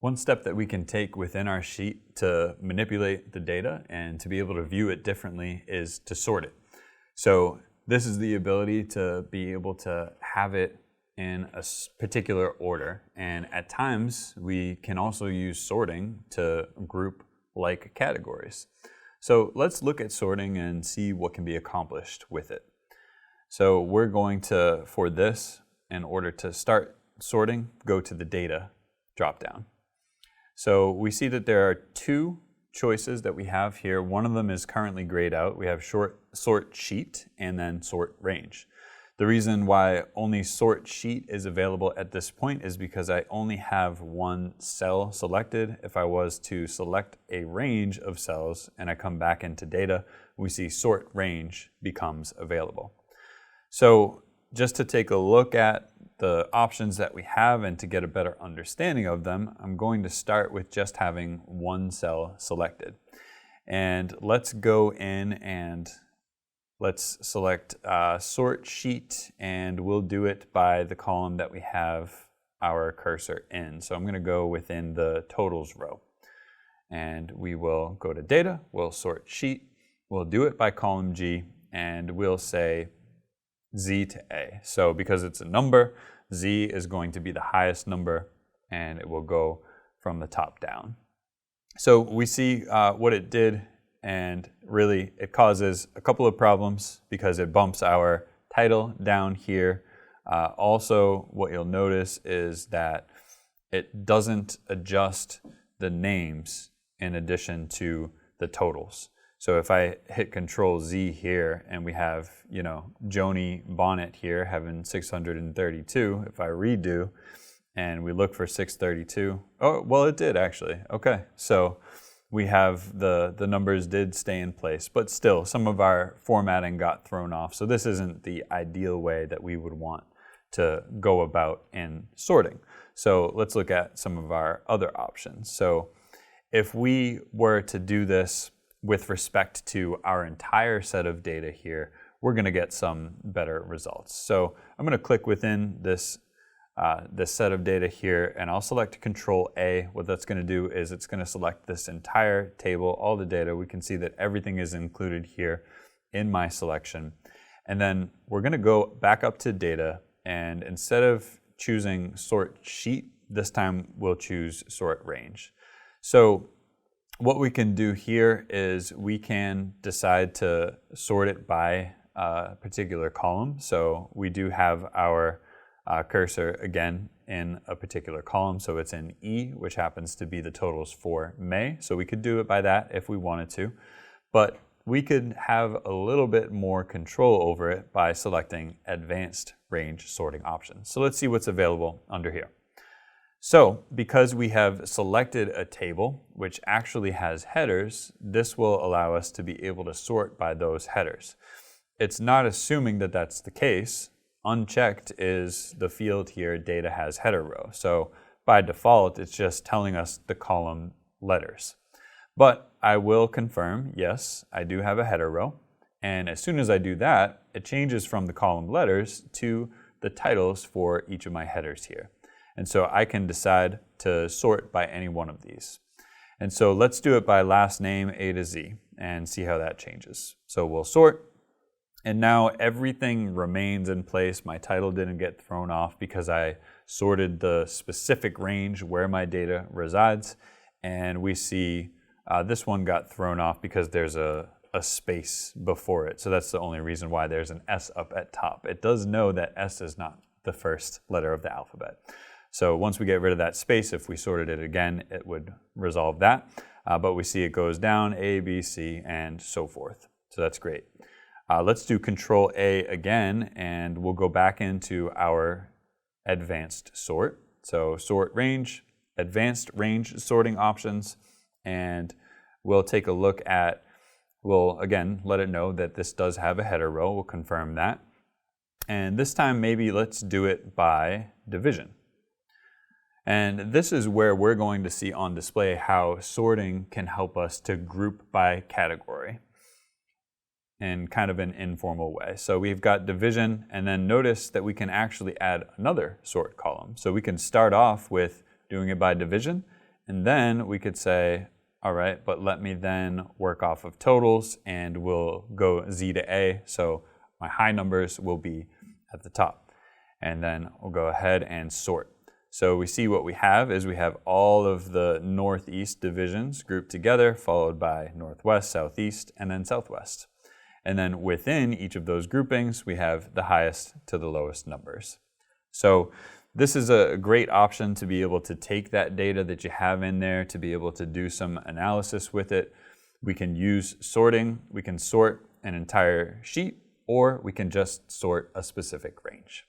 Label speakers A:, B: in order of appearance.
A: One step that we can take within our sheet to manipulate the data and to be able to view it differently is to sort it. So this is the ability to be able to have it in a particular order. And at times, we can also use sorting to group like categories. So let's look at sorting and see what can be accomplished with it. So we're going to, for this, in order to start sorting, go to the data dropdown. So we see that there are two choices that we have here. One of them is currently grayed out. We have sort sheet and then sort range. The reason why only sort sheet is available at this point is because I only have one cell selected. If I was to select a range of cells and I come back into data, we see sort range becomes available. So just to take a look at the options that we have and to get a better understanding of them, I'm going to start with just having one cell selected. And let's go in and let's select sort sheet, and we'll do it by the column that we have our cursor in. So I'm going to go within the totals row. And we will go to data, we'll sort sheet, we'll do it by column G, and we'll say Z to A. So because it's a number, Z is going to be the highest number, and it will go from the top down. So we see what it did, and really it causes a couple of problems because it bumps our title down here. Also, what you'll notice is that it doesn't adjust the names in addition to the totals. So if I hit Control Z here and we have, Joni Bonnet here having 632, if I redo and we look for 632, oh, well, it did actually. Okay, so we have the numbers did stay in place, but still some of our formatting got thrown off. So this isn't the ideal way that we would want to go about in sorting. So let's look at some of our other options. So if we were to do this with respect to our entire set of data here, we're going to get some better results. So I'm going to click within this set of data here, and I'll select Control A. What that's going to do is it's going to select this entire table, all the data. We can see that everything is included here in my selection. And then we're going to go back up to data, and instead of choosing sort sheet, this time we'll choose sort range. So what we can do here is we can decide to sort it by a particular column. So we do have our cursor again in a particular column. So it's in E, which happens to be the totals for May. So we could do it by that if we wanted to. But we could have a little bit more control over it by selecting advanced range sorting options. So let's see what's available under here. So because we have selected a table which actually has headers, this will allow us to be able to sort by those headers. It's not assuming that that's the case. Unchecked is the field here, data has header row. So by default, it's just telling us the column letters. But I will confirm, yes, I do have a header row. And as soon as I do that, it changes from the column letters to the titles for each of my headers here. And so I can decide to sort by any one of these. And so let's do it by last name A to Z and see how that changes. So we'll sort, and now everything remains in place. My title didn't get thrown off because I sorted the specific range where my data resides. And we see this one got thrown off because there's a space before it. So that's the only reason why there's an S up at top. It does know that S is not the first letter of the alphabet. So once we get rid of that space, if we sorted it again, it would resolve that. But we see it goes down, A, B, C, and so forth. So that's great. Let's do Control A again, and we'll go back into our advanced sort. So sort range, advanced range sorting options, and we'll take a look at, we'll again let it know that this does have a header row. We'll confirm that. And this time maybe let's do it by division. And this is where we're going to see on display how sorting can help us to group by category in kind of an informal way. So we've got division, and then notice that we can actually add another sort column. So we can start off with doing it by division, And then we could say, all right, but let me then work off of totals, and we'll go Z to A. So my high numbers will be at the top. And then we'll go ahead and sort. So we see what we have is we have all of the northeast divisions grouped together, followed by northwest, southeast, and then southwest. And then within each of those groupings, we have the highest to the lowest numbers. So this is a great option to be able to take that data that you have in there to be able to do some analysis with it. We can use sorting. We can sort an entire sheet, or we can just sort a specific range.